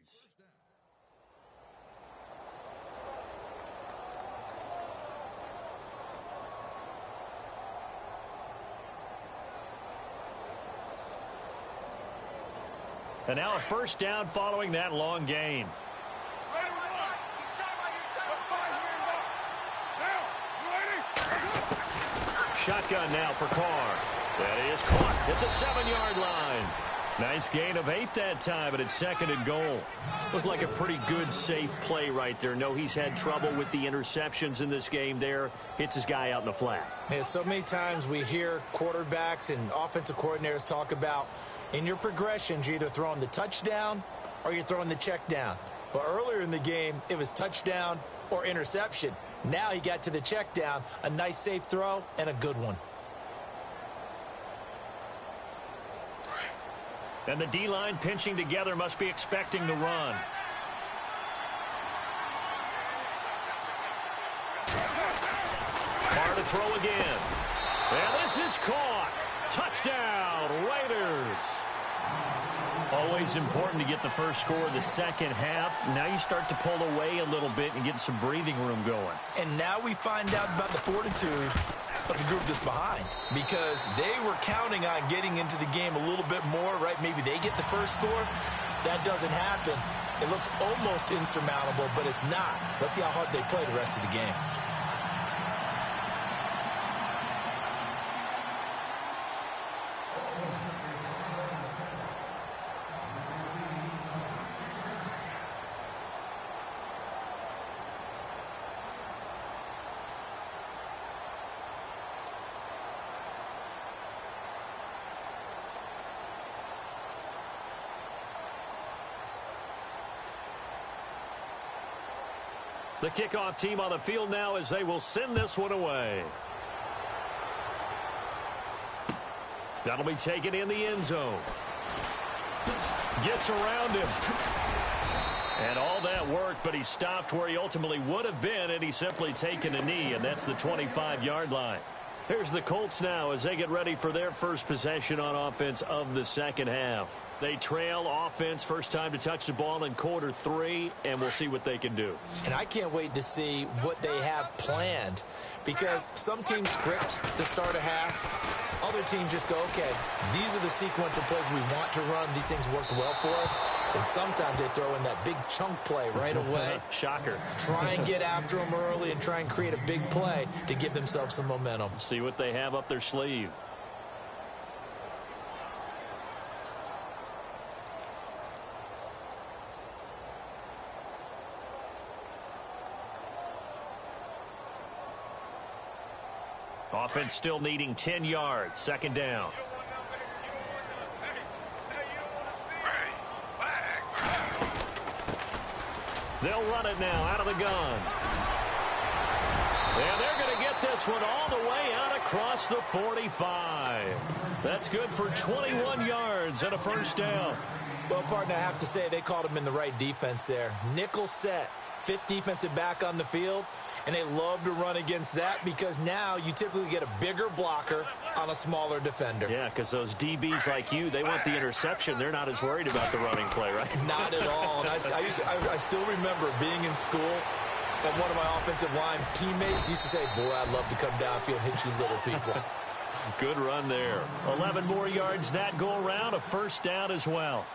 yards. And now a first down following that long gain. Shotgun now for Carr. That is caught at the 7-yard line. Nice gain of 8 that time, but it's 2nd and goal. Looked like a pretty good, safe play right there. No, he's had trouble with the interceptions in this game there. Hits his guy out in the flat. Yeah, so many times we hear quarterbacks and offensive coordinators talk about in your progressions, you're either throwing the touchdown or you're throwing the check down. But earlier in the game, it was touchdown or interception. Now he got to the check down, a nice safe throw, and a good one. And the D-line pinching together must be expecting the run. Carr to throw again. And this is caught. Touchdown, Raiders. Always important to get the first score of the second half. Now you start to pull away a little bit and get some breathing room going. And now we find out about the fortitude of the group that's behind, because they were counting on getting into the game a little bit more, right? Maybe they get the first score. That doesn't happen. It looks almost insurmountable, but it's not. Let's see how hard they play the rest of the game. The kickoff team on the field now as they will send this one away. That'll be taken in the end zone. Gets around him. And all that worked, but he stopped where he ultimately would have been, and he's simply taken a knee, and that's the 25-yard line. Here's the Colts now as they get ready for their first possession on offense of the second half. They trail offense, first time to touch the ball in quarter 3, and we'll see what they can do. And I can't wait to see what they have planned, because some teams script to start a half. Other teams just go, okay, these are the sequence of plays we want to run. These things worked well for us. And sometimes they throw in that big chunk play right away. Shocker. Try and get after them early and try and create a big play to give themselves some momentum. See what they have up their sleeve. Offense still needing 10 yards. Second down. They'll run it now out of the gun. And they're going to get this one all the way out across the 45. That's good for 21 yards and a first down. Well, partner, I have to say they called him in the right defense there. Nickel set, 5th defensive back on the field. And they love to run against that because now you typically get a bigger blocker on a smaller defender. Yeah, because those DBs like you, they want the interception. They're not as worried about the running play, right? Not at all. And I still remember being in school, and one of my offensive line teammates used to say, boy, I'd love to come downfield and hit you little people. Good run there. 11 more yards that go around, a first down as well.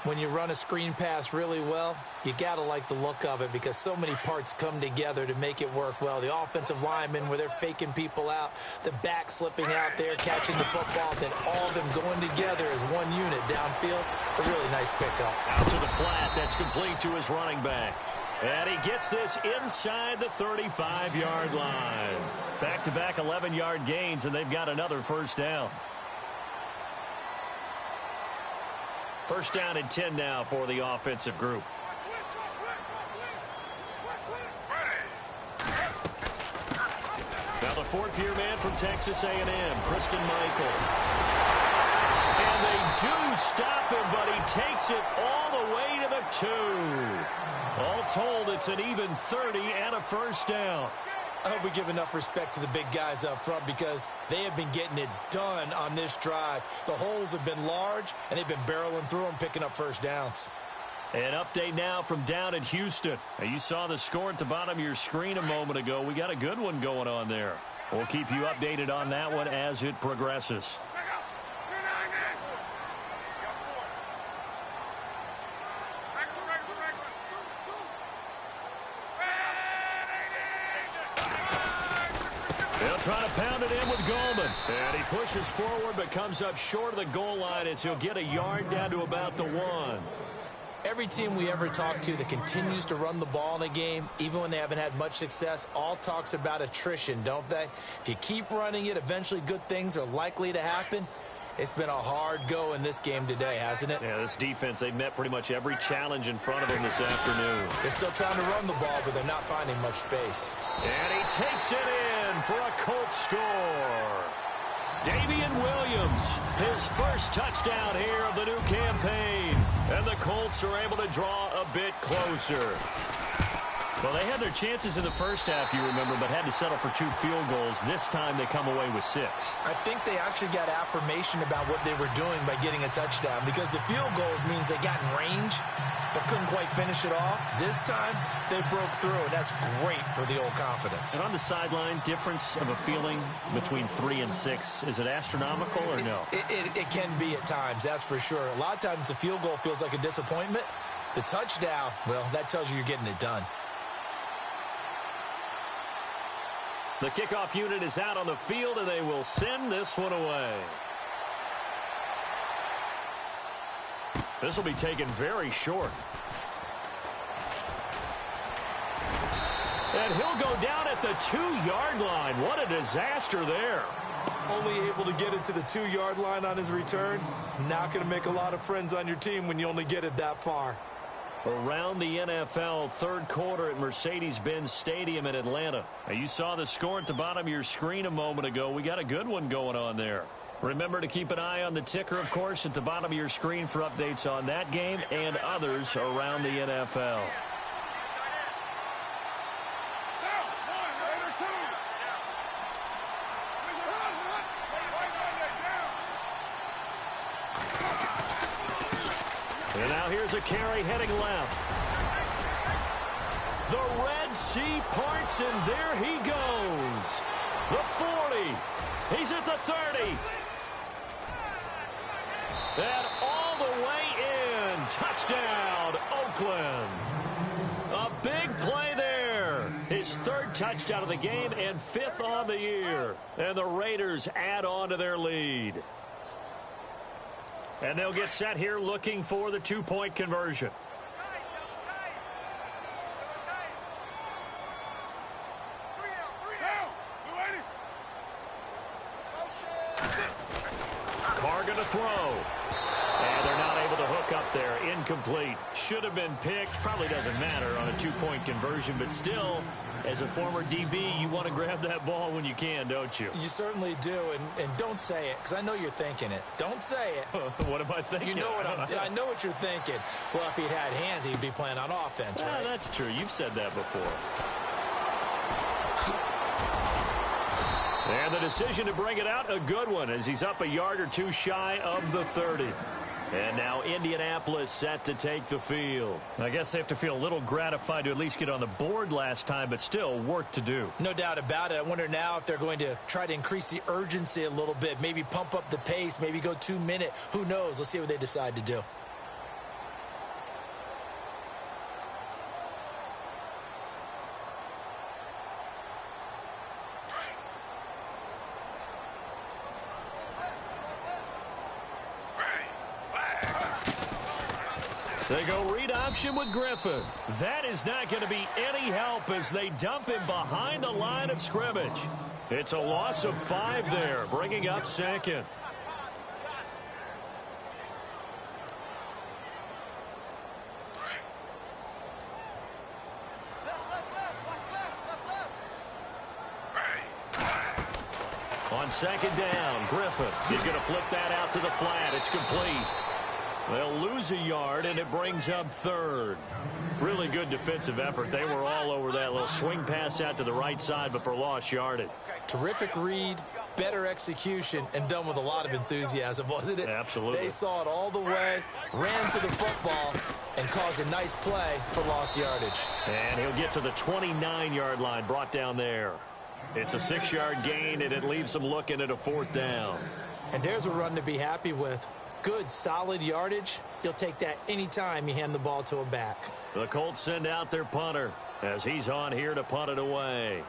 When you run a screen pass really well, you got to like the look of it because so many parts come together to make it work well. The offensive linemen where they're faking people out, the back slipping out there, catching the football, then all of them going together as one unit downfield. A really nice pickup. Out to the flat. That's complete to his running back. And he gets this inside the 35-yard line. Back-to-back 11-yard gains, and they've got another first down. First down and 10 now for the offensive group. Now the fourth-year man from Texas A&M, Christian Michael. And they do stop him, but he takes it all the way to the 2. All told, it's an even 30 and a first down. I hope we give enough respect to the big guys up front because they have been getting it done on this drive. The holes have been large, and they've been barreling through them, picking up first downs. An update now from down in Houston. You saw the score at the bottom of your screen a moment ago. We got a good one going on there. We'll keep you updated on that one as it progresses. They'll try to pound it in with Goldman. And he pushes forward but comes up short of the goal line as he'll get a yard down to about the 1. Every team we ever talk to that continues to run the ball in a game, even when they haven't had much success, all talks about attrition, don't they? If you keep running it, eventually good things are likely to happen. It's been a hard go in this game today, hasn't it? Yeah, this defense, they met pretty much every challenge in front of them this afternoon. They're still trying to run the ball, but they're not finding much space. And he takes it in for a Colts score. Damian Williams, his first touchdown here of the new campaign. And the Colts are able to draw a bit closer. Well, they had their chances in the first half, you remember, but had to settle for 2 field goals. This time they come away with 6. I think they actually got affirmation about what they were doing by getting a touchdown, because the field goals means they got in range but couldn't quite finish it off. This time they broke through, and that's great for the old confidence. And on the sideline, difference of a feeling between 3 and 6, is it astronomical or no? It can be at times, that's for sure. A lot of times the field goal feels like a disappointment. The touchdown, well, that tells you you're getting it done. The kickoff unit is out on the field, and they will send this one away. This will be taken very short. And he'll go down at the 2-yard line. What a disaster there. Only able to get it to the 2-yard line on his return. Not going to make a lot of friends on your team when you only get it that far. Around the NFL, third quarter at Mercedes-Benz Stadium in Atlanta. Now, you saw the score at the bottom of your screen a moment ago. We got a good one going on there. Remember to keep an eye on the ticker, of course, at the bottom of your screen for updates on that game and others around the NFL. And now here's a carry heading left. The Red Sea parts, and there he goes. The 40. He's at the 30. And all the way in. Touchdown, Oakland. A big play there. His 3rd touchdown of the game and 5th on the year. And the Raiders add on to their lead. And they'll get set here looking for the 2-point conversion. Carr going to throw. And they're not able to hook up there. Incomplete. Should have been picked. Probably doesn't matter on a 2-point conversion, but still, as a former DB, you want to grab that ball when you can, don't you? You certainly do, and don't say it, because I know you're thinking it. Don't say it. What am I thinking? You know what I know what you're thinking. Well, if he'd had hands, he'd be playing on offense, right? That's true. You've said that before. And the decision to bring it out, a good one, as he's up a yard or 2 shy of the 30. And now Indianapolis set to take the field. I guess they have to feel a little gratified to at least get on the board last time, but still work to do. No doubt about it. I wonder now if they're going to try to increase the urgency a little bit, maybe pump up the pace, maybe go 2-minute. Who knows? Let's see what they decide to do. They go read option with Griffin. That is not going to be any help as they dump him behind the line of scrimmage. It's a loss of 5 there, bringing up 2nd. On 2nd down, Griffin is going to flip that out to the flat. It's complete. They'll lose a yard, and it brings up 3rd. Really good defensive effort. They were all over that little swing pass out to the right side, but for lost yardage. Terrific read, better execution and done with a lot of enthusiasm, wasn't it? Absolutely. They saw it all the way, ran to the football, and caused a nice play for lost yardage. And he'll get to the 29-yard line, brought down there. It's a 6-yard gain, and it leaves them looking at a 4th down. And there's a run to be happy with. Good, solid yardage. You'll take that anytime you hand the ball to a back. The Colts send out their punter as he's on here to punt it away.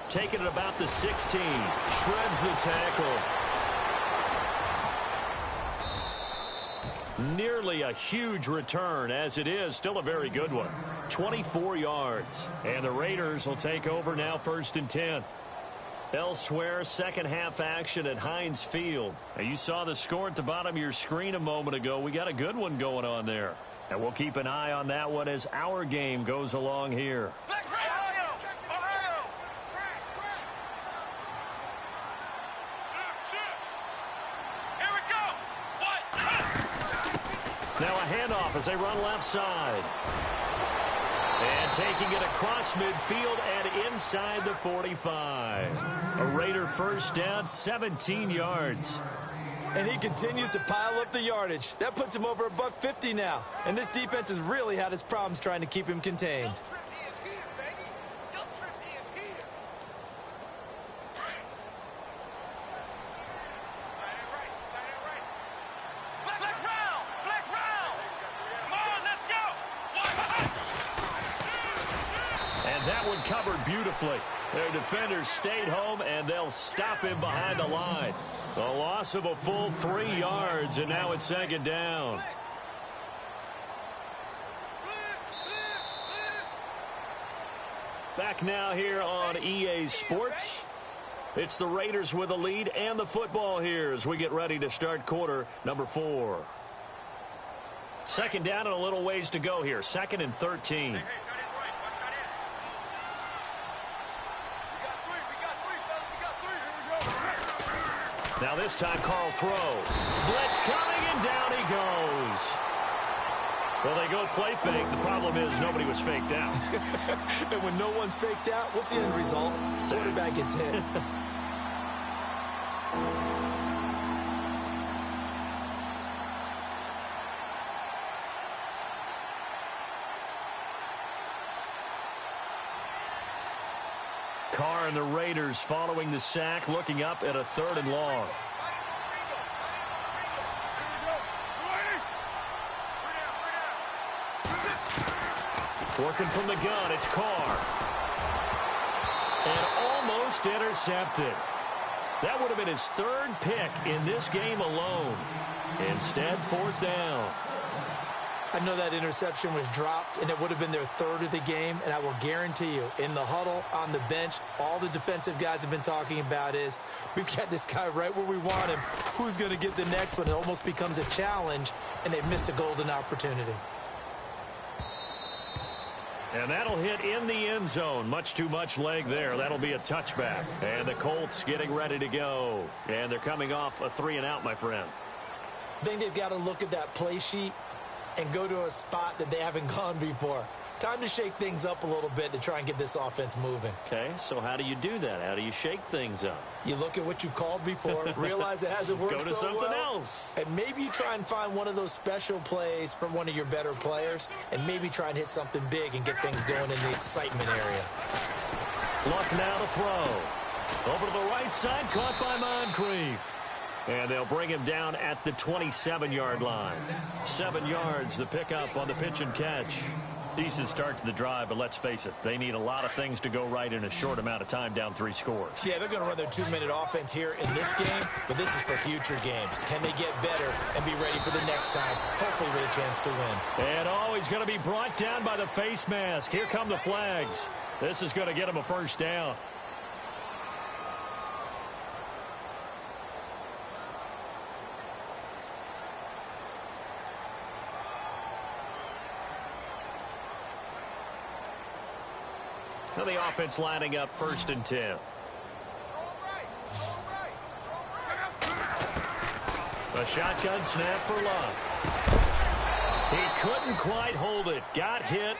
Taking it about the 16. Shreds the tackle. Nearly a huge return, as it is still a very good one. 24 yards. And the Raiders will take over now, 1st and 10. Elsewhere, second half action at Heinz Field. Now, you saw the score at the bottom of your screen a moment ago. We got a good one going on there. And we'll keep an eye on that one as our game goes along here. Now a handoff as they run left side. And taking it across midfield and inside the 45. A Raider 1st down, 17 yards. And he continues to pile up the yardage. That puts him over $150 now. And this defense has really had its problems trying to keep him contained. Covered beautifully. Their defenders stayed home, and they'll stop him behind the line. A loss of a full 3 yards, and now it's 2nd down. Back now here on EA Sports. It's the Raiders with a lead and the football here as we get ready to start quarter number 4. 2nd down and a little ways to go here. 2nd and 13. Now this time Carl throws. Blitz coming, and down he goes. Well, they go play fake. The problem is nobody was faked out. And when no one's faked out, what's the end result? Quarterback gets hit. Carr and the Raiders following the sack, looking up at a 3rd and long. Working from the gun, it's Carr. And almost intercepted. That would have been his 3rd pick in this game alone. Instead, 4th down. I know that interception was dropped, and it would have been their 3rd of the game, and I will guarantee you, in the huddle, on the bench, all the defensive guys have been talking about is, we've got this guy right where we want him. Who's going to get the next one? It almost becomes a challenge, and they've missed a golden opportunity. And that'll hit in the end zone. Much too much leg there. That'll be a touchback. And the Colts getting ready to go. And they're coming off a 3-and-out, my friend. I think they've got to look at that play sheet and go to a spot that they haven't gone before. Time to shake things up a little bit to try and get this offense moving. Okay, so how do you do that? How do you shake things up? You look at what you've called before, realize it hasn't worked Go to so something well, else. and maybe you try and find one of those special plays from one of your better players, and maybe try and hit something big and get things going in the excitement area. Luck now to throw. Over to the right side, caught by Moncrief. And they'll bring him down at the 27-yard line. 7 yards, the pickup on the pitch and catch. Decent start to the drive, but let's face it, they need a lot of things to go right in a short amount of time, down 3 scores. Yeah, they're going to run their 2-minute offense here in this game, but this is for future games. Can they get better and be ready for the next time, hopefully with a chance to win? And he's going to be brought down by the face mask. Here come the flags. This is going to get him a 1st down. Now the offense lining up 1st and 10. A shotgun snap for Luck. He couldn't quite hold it. Got hit.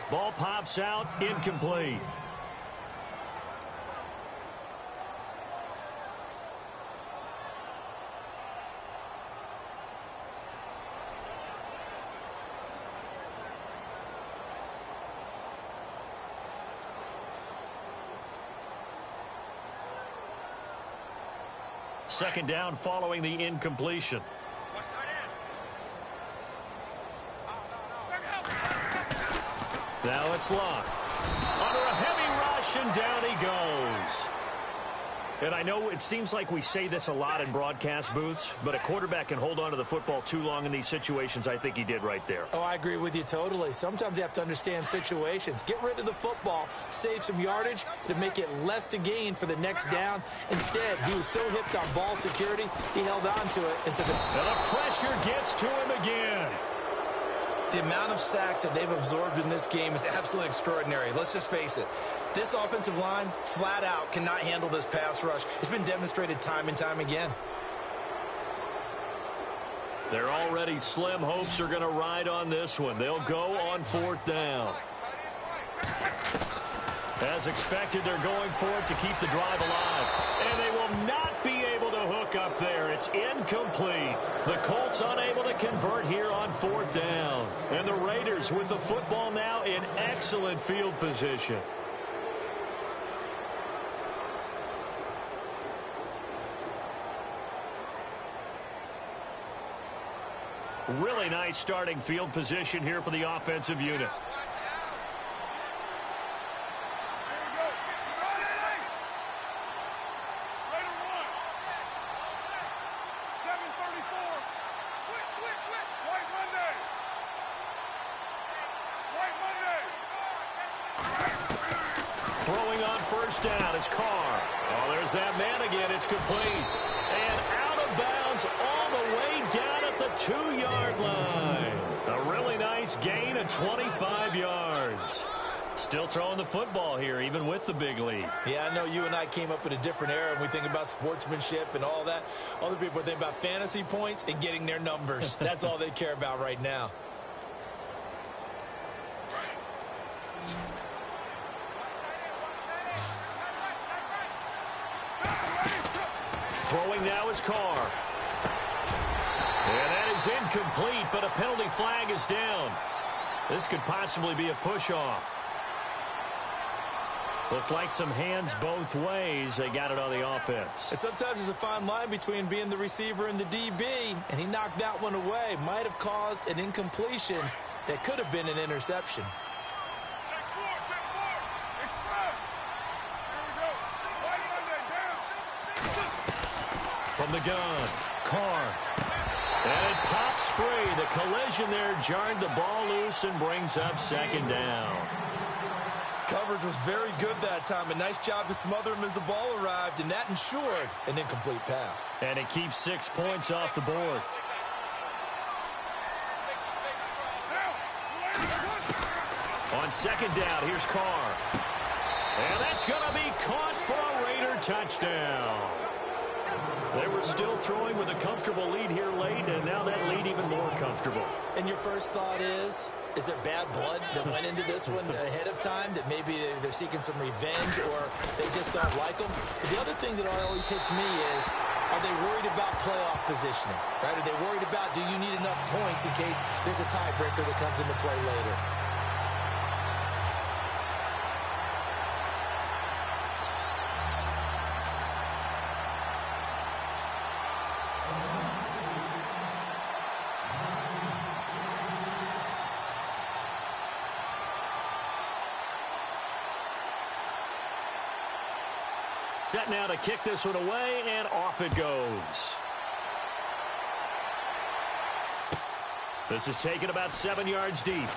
Ball pops out. Incomplete. Second down following the incompletion. Now it's Locke. Under a heavy rush, and down he goes. And I know it seems like we say this a lot in broadcast booths, but a quarterback can hold on to the football too long in these situations. I think he did right there. Oh, I agree with you totally. Sometimes you have to understand situations. Get rid of the football, save some yardage to make it less to gain for the next down. Instead, he was so hipped on ball security, he held on to it and took it. And the pressure gets to him again. The amount of sacks that they've absorbed in this game is absolutely extraordinary. Let's just face it. This offensive line, flat out, cannot handle this pass rush. It's been demonstrated time and time again. They're already slim hopes are going to ride on this one. They'll go on fourth down. As expected, they're going for it to keep the drive alive. And they will not be able to hook up there. It's incomplete. The Colts unable to convert here on fourth down. And the Raiders with the football now in excellent field position. Really nice starting field position here for the offensive unit. Throwing on first down is Carr. Oh, there's that man again. It's complete. And out of bounds all the way down at the 2-yard line. A really nice gain of 25 yards. Still throwing the football here, even with the big lead. Yeah, I know you and I came up in a different era, and we think about sportsmanship and all that. Other people think about fantasy points and getting their numbers. That's all they care about right now. Throwing now is Carr. And that is incomplete, but a penalty flag is down. This could possibly be a push-off. Looked like some hands both ways. They got it on the offense. And sometimes there's a fine line between being the receiver and the DB, and he knocked that one away. Might have caused an incompletion that could have been an interception. From the gun, Carr. And it pops free. The collision there jarred the ball loose and brings up second down. Coverage was very good that time. A nice job to smother him as the ball arrived, and that ensured an incomplete pass. And it keeps 6 points off the board. On second down, here's Carr. And that's going to be caught for a Raider touchdown. They were still throwing with a comfortable lead here late, and now that lead even more comfortable. And your first thought is there bad blood that went into this one ahead of time, that maybe they're seeking some revenge or they just don't like them? But the other thing that always hits me is, are they worried about playoff positioning? Right? Are they worried about, do you need enough points in case there's a tiebreaker that comes into play later? Set now to kick this one away, and off it goes. This is taken about 7 yards deep.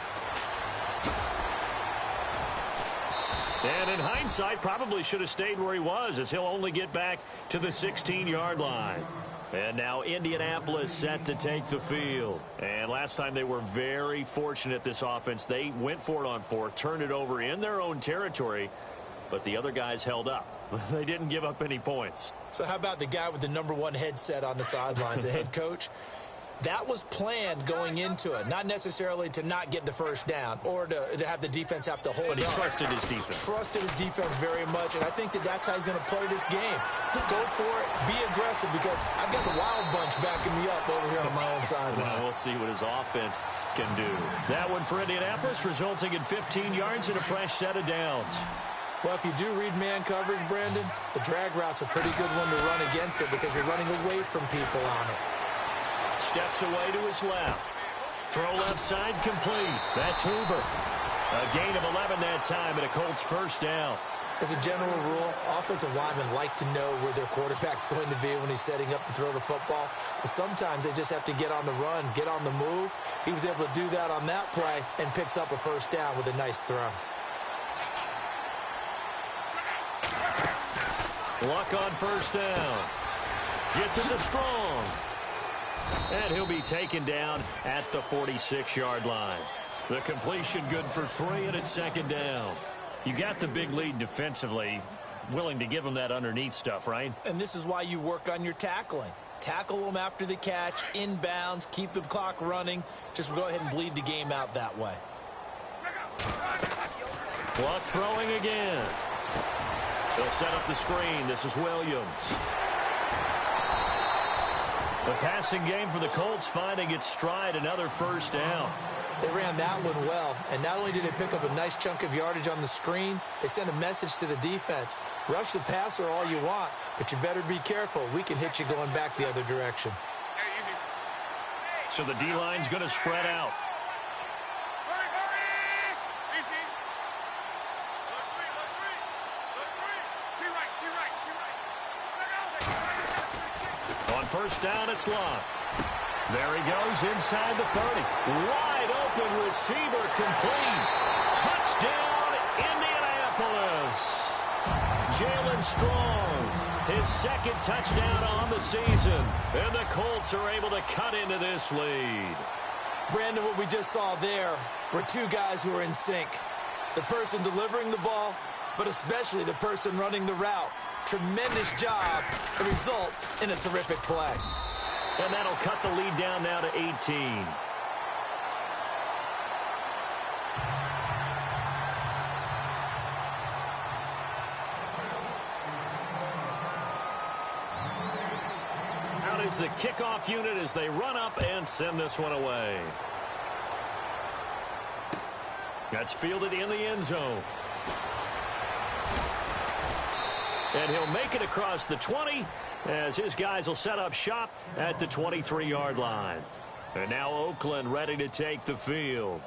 And in hindsight, probably should have stayed where he was, as he'll only get back to the 16-yard line. And now Indianapolis set to take the field. And last time they were very fortunate, this offense. They went for it on fourth, turned it over in their own territory, but the other guys held up. They didn't give up any points. So how about the guy with the #1 headset on the sidelines, the head coach? That was planned going into it, not necessarily to not get the first down or to have the defense have to hold But he up. trusted his defense. Trusted his defense very much, and I think that's how he's going to play this game. Go for it, be aggressive, because I've got the wild bunch backing me up over here on my own sideline. Well, we'll see what his offense can do. That one for Indianapolis, resulting in 15 yards and a fresh set of downs. Well, if you do read man coverage, Brandon, the drag route's a pretty good one to run against it because you're running away from people on it. Steps away to his left. Throw left side complete. That's Hoover. A gain of 11 that time and a Colts first down. As a general rule, offensive linemen like to know where their quarterback's going to be when he's setting up to throw the football. But sometimes they just have to get on the run, get on the move. He was able to do that on that play and picks up a first down with a nice throw. Luck on first down. Gets it to Strong. And he'll be taken down at the 46-yard line. The completion good for 3, and it's second down. You got the big lead defensively. Willing to give them that underneath stuff, right? And this is why you work on your tackling. Tackle them after the catch, inbounds, keep the clock running. Just go ahead and bleed the game out that way. Luck throwing again. They'll set up the screen. This is Williams. The passing game for the Colts finding its stride, another first down. They ran that one well, and not only did they pick up a nice chunk of yardage on the screen, they sent a message to the defense. Rush the passer all you want, but you better be careful. We can hit you going back the other direction. So the D-line's going to spread out. On first down, it's Luck. There he goes inside the 30. Wide open receiver complete. Touchdown, Indianapolis. Jalen Strong, his second touchdown on the season. And the Colts are able to cut into this lead. Brandon, what we just saw there were two guys who are in sync. The person delivering the ball, but especially the person running the route. Tremendous job. It results in a terrific play. And that'll cut the lead down now to 18. Out is the kickoff unit as they run up and send this one away. That's fielded in the end zone. And he'll make it across the 20 as his guys will set up shop at the 23-yard line. And now Oakland ready to take the field.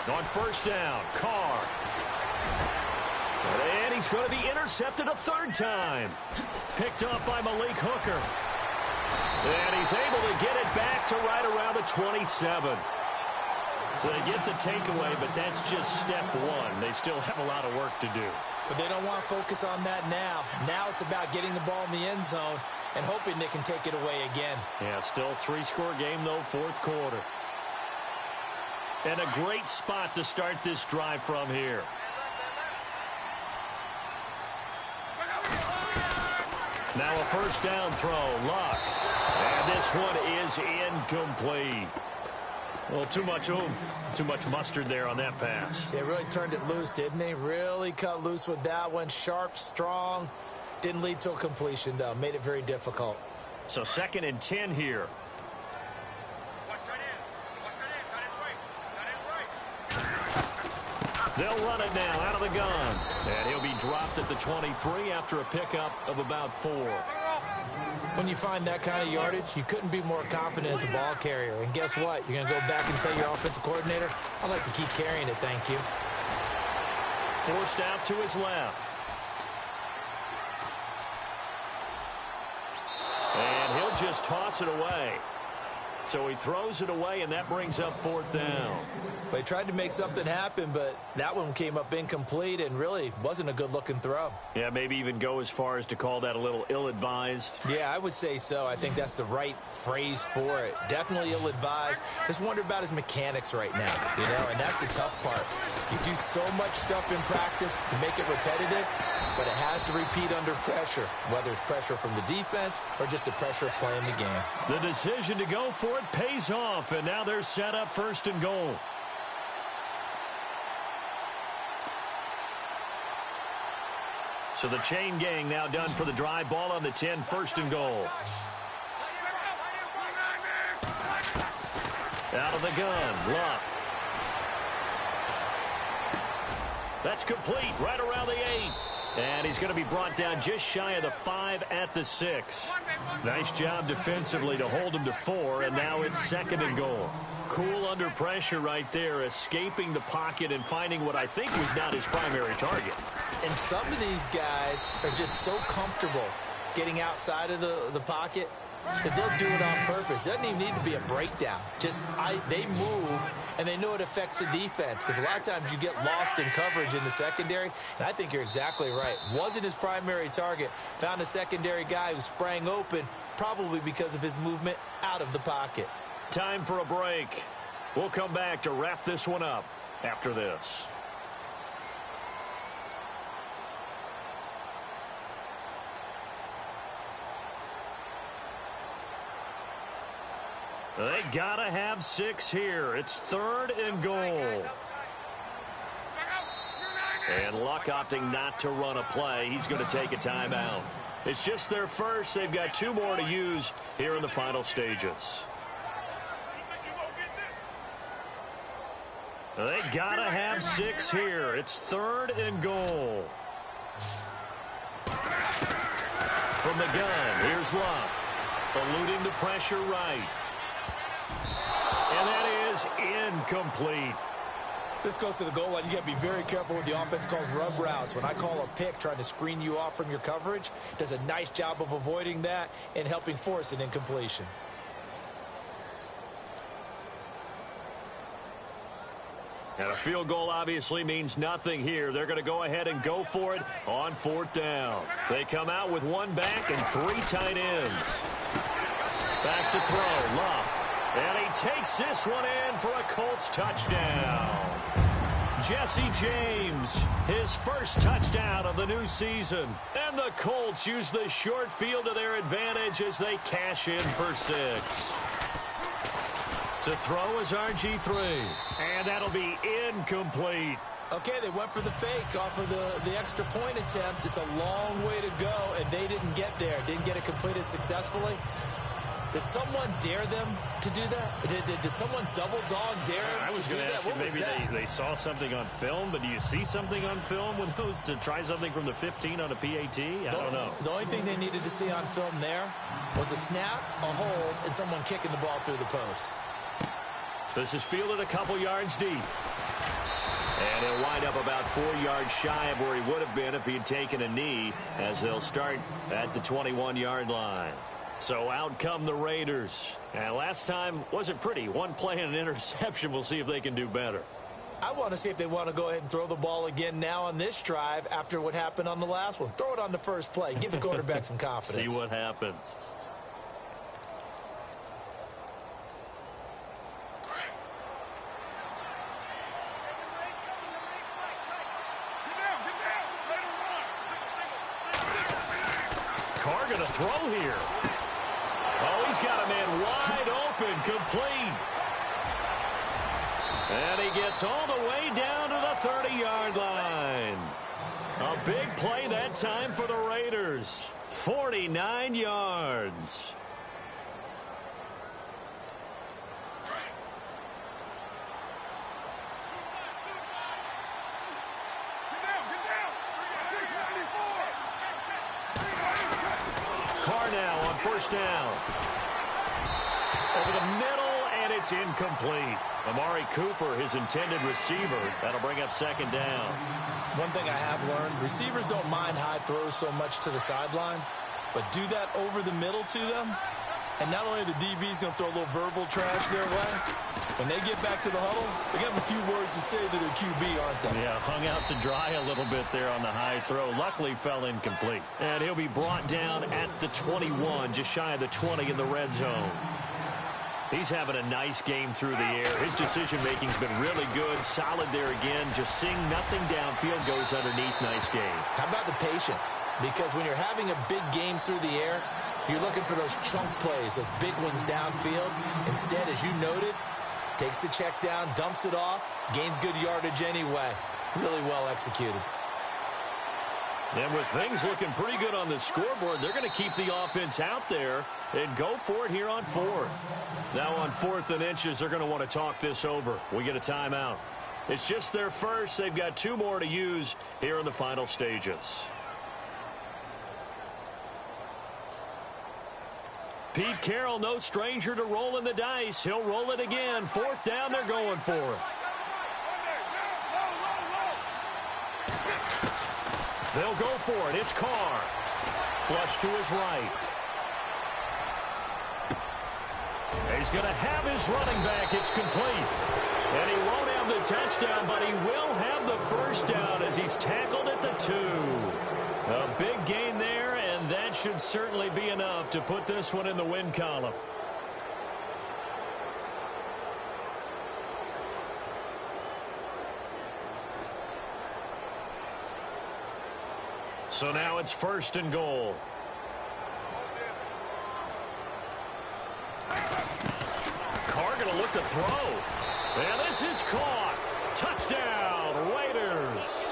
On first down, Carr. And he's going to be intercepted a third time. Picked up by Malik Hooker. And he's able to get it back to right around the 27. So they get the takeaway, but that's just step one. They still have a lot of work to do. But they don't want to focus on that now. Now it's about getting the ball in the end zone and hoping they can take it away again. Yeah, still three-score game, though, fourth quarter. And a great spot to start this drive from here. Now a first down throw, Luck. And this one is incomplete. Well, too much oomph, too much mustard there on that pass. They really turned it loose, didn't they? Really cut loose with that one. Sharp, strong. Didn't lead to a completion, though. Made it very difficult. So 2nd and 10 here. They'll run it now out of the gun. And he'll be dropped at the 23 after a pickup of about 4. When you find that kind of yardage, you couldn't be more confident as a ball carrier. And guess what? You're going to go back and tell your offensive coordinator, I'd like to keep carrying it, thank you. Forced out to his left. And he'll just toss it away. So he throws it away, and that brings up 4th down. They tried to make something happen, but that one came up incomplete and really wasn't a good-looking throw. Yeah, maybe even go as far as to call that a little ill-advised. Yeah, I would say so. I think that's the right phrase for it. Definitely ill-advised. Just wonder about his mechanics right now, and that's the tough part. You do so much stuff in practice to make it repetitive, but it has to repeat under pressure, whether it's pressure from the defense or just the pressure of playing the game. The decision to go for it pays off, and now they're set up 1st and goal. So the chain gang now done for the drive. Ball on the 10, 1st and goal. Out of the gun, Luck. That's complete, right around the 8. And he's going to be brought down just shy of the 5 at the 6. Nice job defensively to hold him to 4, and now it's 2nd and goal. Cool under pressure right there, escaping the pocket and finding what I think was not his primary target. And some of these guys are just so comfortable getting outside of the pocket that they'll do it on purpose. It doesn't even need to be a breakdown. They move, and they know it affects the defense because a lot of times you get lost in coverage in the secondary, and I think you're exactly right. Wasn't his primary target. Found a secondary guy who sprang open, probably because of his movement out of the pocket. Time for a break. We'll come back to wrap this one up after this. They gotta have 6 here. It's 3rd and goal. And Luck opting not to run a play. He's going to take a timeout. It's just their first. They've got 2 more to use here in the final stages. They gotta have 6 here. It's 3rd and goal. From the gun, here's Luck. Eluding the pressure right. And that is incomplete. This goes to the goal line. You got to be very careful when the offense calls rub routes. When I call a pick trying to screen you off from your coverage, does a nice job of avoiding that and helping force an incompletion. And a field goal obviously means nothing here. They're going to go ahead and go for it on 4th down. They come out with 1 back and 3 tight ends. Back to throw, Luck. And he takes this one in for a Colts touchdown. Jesse James, his first touchdown of the new season. And the Colts use the short field to their advantage as they cash in for 6. To throw is RG3. And that'll be incomplete. Okay, they went for the fake off of the extra point attempt. It's a long way to go, and they didn't get there. Didn't get it completed successfully. Did someone dare them to do that? Did someone double dog dare I was to do going to that? ask you, maybe they saw something on film, but do you see something on film with those to try something from the 15 on a PAT? I don't know. The only thing they needed to see on film there was a snap, a hold, and someone kicking the ball through the post. This is fielded a couple yards deep. And he'll wind up about 4 yards shy of where he would have been if he had taken a knee, as they'll start at the 21-yard line. So out come the Raiders. And last time wasn't pretty. 1 play and an interception. We'll see if they can do better. I want to see if they want to go ahead and throw the ball again now on this drive after what happened on the last one. Throw it on the first play. Give the quarterback some confidence. See what happens. Carr going to throw here. Oh, he's got a man wide open, complete. And he gets all the way down to the 30-yard line. A big play that time for the Raiders. 49 yards. Carr now on first down. Over the middle, and it's incomplete. Amari Cooper, his intended receiver. That'll bring up second down. One thing I have learned, receivers don't mind high throws so much to the sideline, but do that over the middle to them, And not only are the DBs going to throw a little verbal trash their way, when they get back to the huddle, they're going to have a few words to say to their QB, aren't they? Yeah, hung out to dry a little bit there on the high throw. Luckily fell incomplete. And he'll be brought down at the 21, just shy of the 20 in the red zone. He's having a nice game through the air. His decision-making's been really good. Solid there again. Just seeing nothing downfield goes underneath. Nice game. How about the patience? Because when you're having a big game through the air, you're looking for those chunk plays, those big ones downfield. Instead, as you noted, takes the check down, dumps it off, gains good yardage anyway. Really well executed. And with things looking pretty good on the scoreboard, they're going to keep the offense out there and go for it here on fourth. Now on 4th and inches, they're going to want to talk this over. We get a timeout. It's just their first. They've got 2 more to use here in the final stages. Pete Carroll, no stranger to rolling the dice. He'll roll it again. 4th down, they're going for it. They'll go for it. It's Carr. Flush to his right. He's going to have his running back. It's complete. And he won't have the touchdown, but he will have the first down as he's tackled at the 2. A big gain there, and that should certainly be enough to put this one in the win column. So now it's 1st and goal. Carr going to look to throw. And this is caught. Touchdown, Raiders.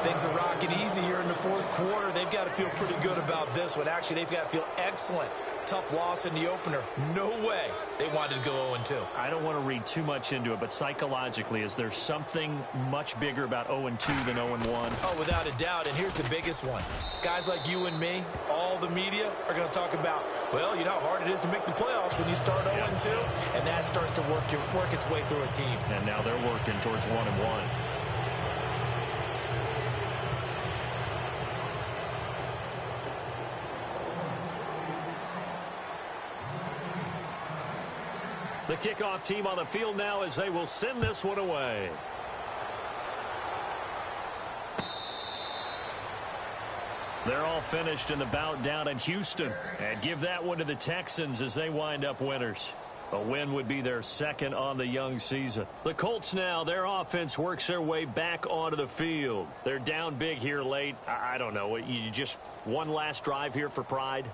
Things are rocking easy here in the 4th quarter. They've got to feel pretty good about this one. Actually, they've got to feel excellent. Tough loss in the opener. No way they wanted to go 0-2. I don't want to read too much into it, but psychologically, is there something much bigger about 0-2 than 0-1? Oh, without a doubt, and here's the biggest one. Guys like you and me, all the media, are going to talk about, well, you know how hard it is to make the playoffs when you start 0-2, and that starts to work its way through a team. And now they're working towards 1-1. The kickoff team on the field now as they will send this one away. They're all finished in the bout down in Houston. And give that one to the Texans as they wind up winners. A win would be their 2nd on the young season. The Colts now, their offense works their way back onto the field. They're down big here late. I don't know. You just one last drive here for pride?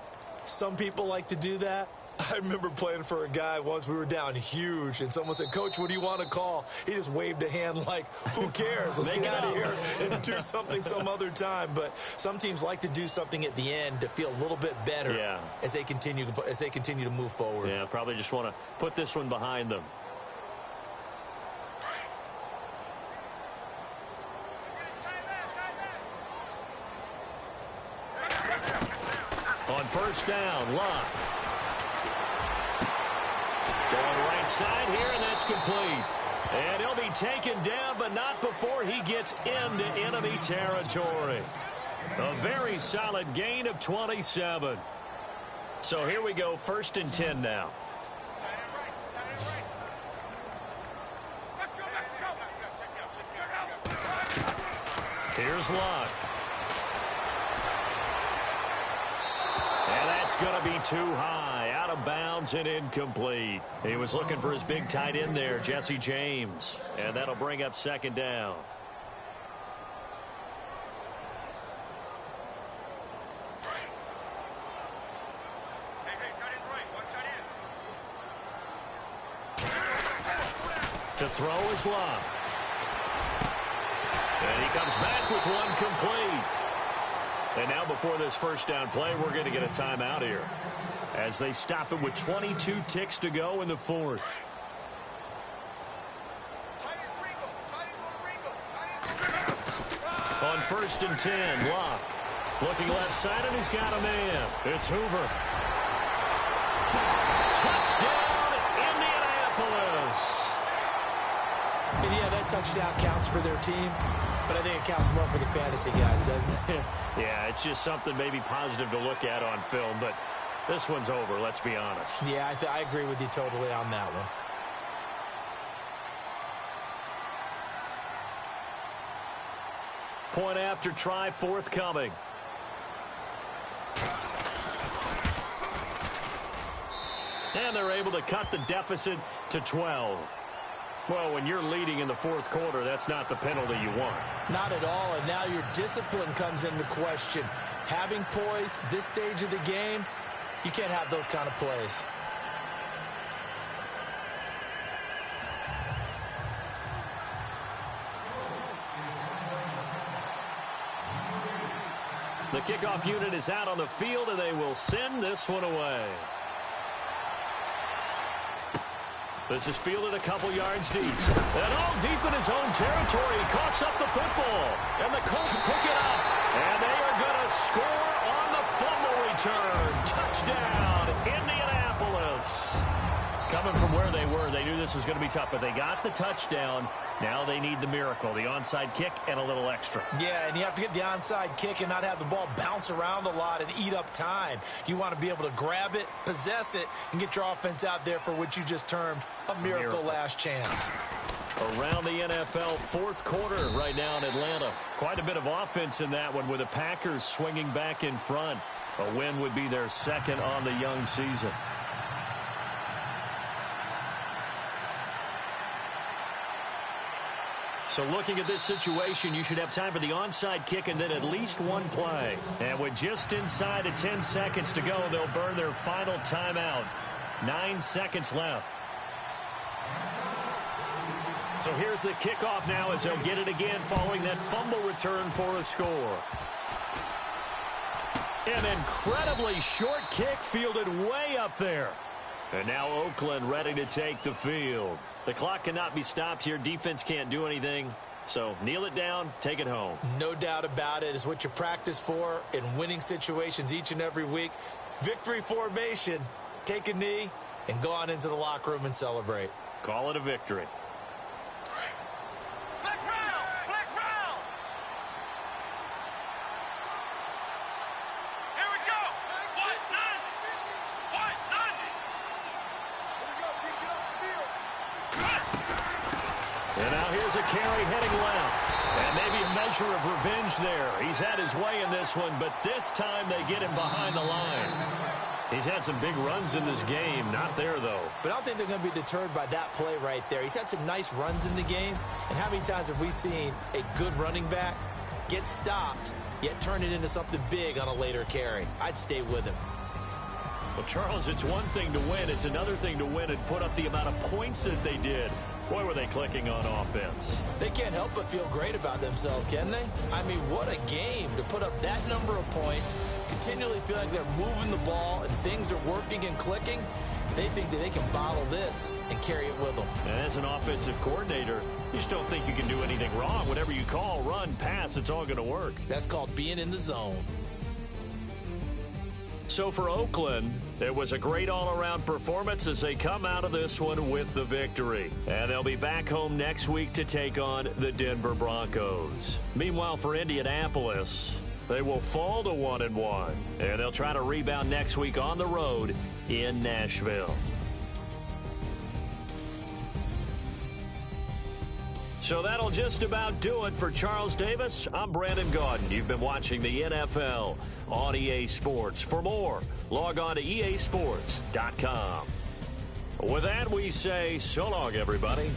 Some people like to do that. I remember playing for a guy once. We were down huge, and someone said, "Coach, what do you want to call?" He just waved a hand like, who cares? Let's get out of here and do something some other time. But some teams like to do something at the end to feel a little bit better as they continue to move forward. Yeah, probably just want to put this one behind them. On 1st down, Locke. Going right side here, and that's complete. And he'll be taken down, but not before he gets into enemy territory. A very solid gain of 27. So here we go, 1st and 10 now. Here's Locke. And that's going to be too high, out of bounds and incomplete. He was looking for his big tight end there, Jesse James. And that'll bring up 2nd down. To throw is Locke. And he comes back with one complete. And now before this 1st down play, we're going to get a timeout here as they stop it with 22 ticks to go in the 4th. On 1st and 10, Locke looking left side, and he's got a man. It's Hoover. Touchdown, Indianapolis. And yeah, that touchdown counts for their team, but I think it counts more for the fantasy guys, doesn't it? Yeah, it's just something maybe positive to look at on film, but This one's over, let's be honest. Yeah, I agree with you totally on that one. Point after try forthcoming. And they're able to cut the deficit to 12. Well, when you're leading in the fourth quarter, that's not the penalty you want. Not at all, and now your discipline comes into question. Having poise this stage of the game, you can't have those kind of plays. The kickoff unit is out on the field, and they will send this one away. This is fielded a couple yards deep. And all deep in his own territory. He coughs up the football. And the Colts pick it up. And they are going to score on the fumble return. Touchdown, Indianapolis. Coming from where they were, they knew this was going to be tough, but they got the touchdown. Now they need the miracle, the onside kick and a little extra. Yeah, and you have to get the onside kick and not have the ball bounce around a lot and eat up time. You want to be able to grab it, possess it, and get your offense out there for what you just termed a miracle last chance. Around the NFL, fourth quarter right now in Atlanta. Quite a bit of offense in that one with the Packers swinging back in front. A win would be their second on the young season. So looking at this situation, you should have time for the onside kick and then at least one play. And with just inside of 10 seconds to go, they'll burn their final timeout. 9 seconds left. So here's the kickoff now as they'll get it again following that fumble return for a score. An incredibly short kick fielded way up there. And now Oakland ready to take the field. The clock cannot be stopped here. Defense can't do anything. So kneel it down, take it home. No doubt about it. It's what you practice for in winning situations each and every week. Victory formation. Take a knee and go on into the locker room and celebrate. Call it a victory. And now here's a carry heading left. And maybe a measure of revenge there. He's had his way in this one, but this time they get him behind the line. He's had some big runs in this game. Not there, though. But I don't think they're going to be deterred by that play right there. He's had some nice runs in the game. And how many times have we seen a good running back get stopped, yet turn it into something big on a later carry? I'd stay with him. Well, Charles, it's one thing to win. It's another thing to win and put up the amount of points that they did. Boy, were they clicking on offense. They can't help but feel great about themselves, can they? I mean, what a game to put up that number of points, continually feel like they're moving the ball and things are working and clicking. They think that they can bottle this and carry it with them. And as an offensive coordinator, you just don't think you can do anything wrong. Whatever you call, run, pass, it's all going to work. That's called being in the zone. So for Oakland, it was a great all-around performance as they come out of this one with the victory. And they'll be back home next week to take on the Denver Broncos. Meanwhile, for Indianapolis, they will fall to 1-1. And they'll try to rebound next week on the road in Nashville. So that'll just about do it for Charles Davis. I'm Brandon Gaudin. You've been watching the NFL on EA Sports. For more, log on to easports.com. With that, we say so long, everybody.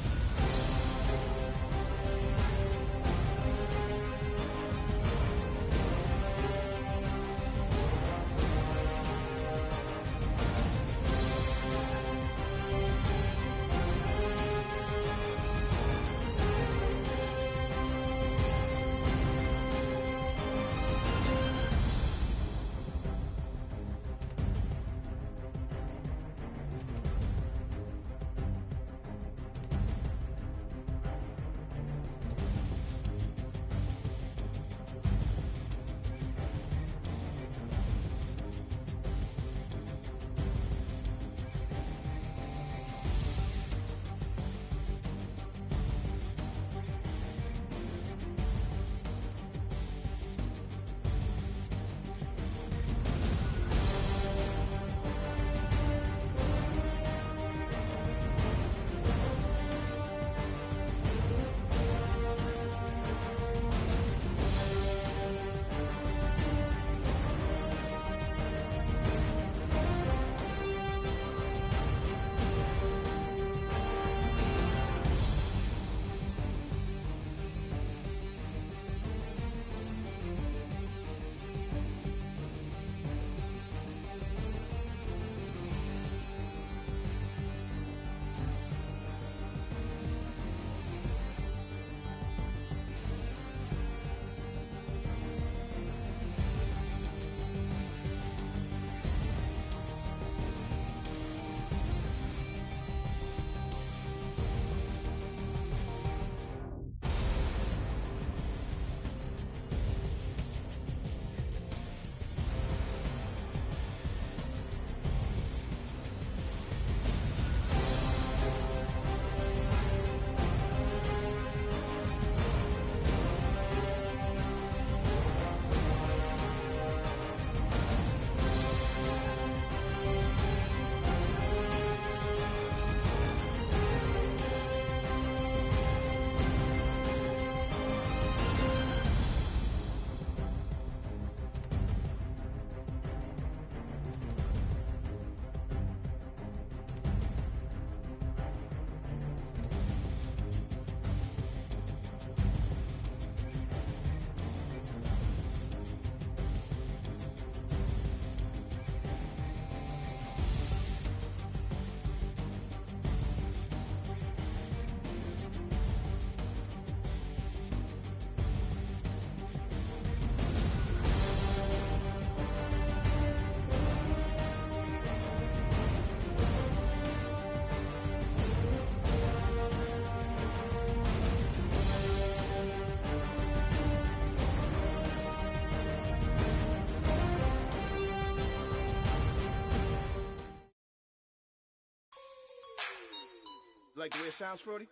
Like the way it sounds, Frody?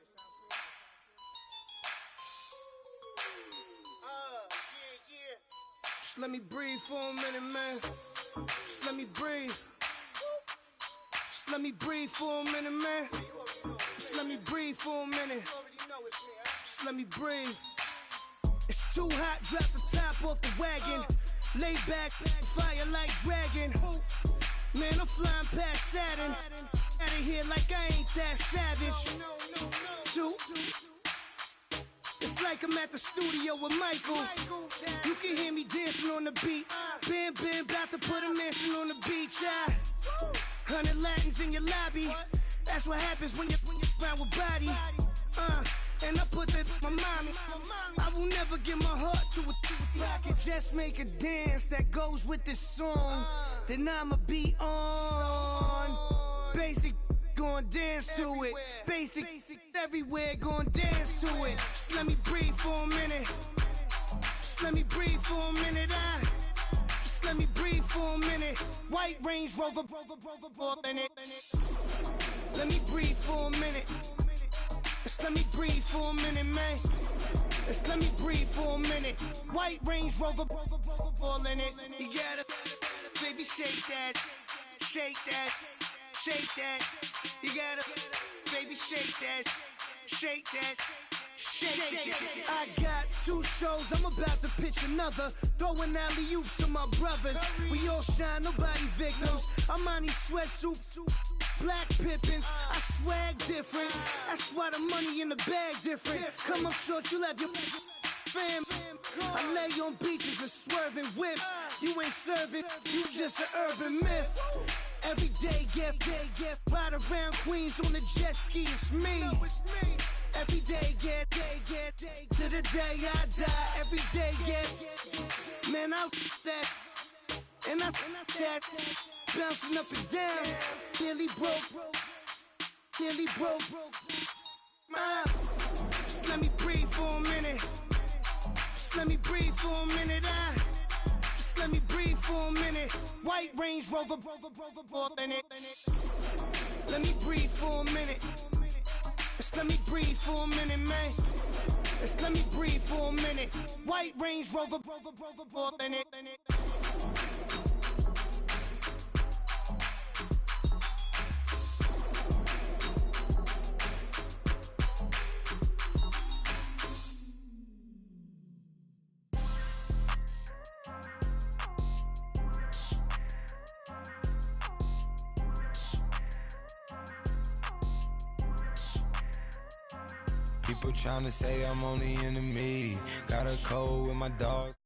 Just let me breathe for a minute, man. Just let me breathe. Just let me breathe for a minute, man. Just let me breathe for a minute. Just let me breathe. It's too hot, drop the top off the wagon. Lay back, fire like dragon. Man, I'm flying past Saturn. Out of here like I ain't that savage. It's like I'm at the studio with Michael. You can hear me dancing on the beat. Bam, bam, about to put a mansion on the beach. 100 Latins in your lobby. That's what happens when you're around with body. And I put that in my mommy. I will never give my heart to a I can just make a dance that goes with this song. Then I'ma be on. Basic, gon' dance to it. Basic, everywhere, gon' dance to it. Just let me breathe for a minute. Just let me breathe for a minute. Just let me breathe for a minute. White Range Rover, in it. Let me breathe for a minute. Just let me breathe for a minute, man. Just let me breathe for a minute. White Range Rover, all in it. You gotta, baby, shake that, shake that, shake that. You gotta, baby, shake that, shake that. Shake. I got 2 shows, I'm about to pitch another. Throwing alley-oops to my brothers. We all shine, nobody victims. I'm on these sweatsuits, black Pippins. I swag different. That's why the money in the bag different. Come up short, you'll have your fam. I lay on beaches and swerving whips. You ain't serving, you just an urban myth. Every day, get ride around Queens on the jet ski, it's me. Every day, get to the day I die. Every day, get man, I that and I that bouncing up and down. Nearly broke. Just let me breathe for a minute. Just let me breathe for a minute. Just let me breathe for a minute. White Range Rover, in it. Let me breathe for a minute. Just let me breathe for a minute, man. Just let me breathe for a minute. White Range Rover, in it. People tryna say I'm only in the media. Got a cold with my dogs.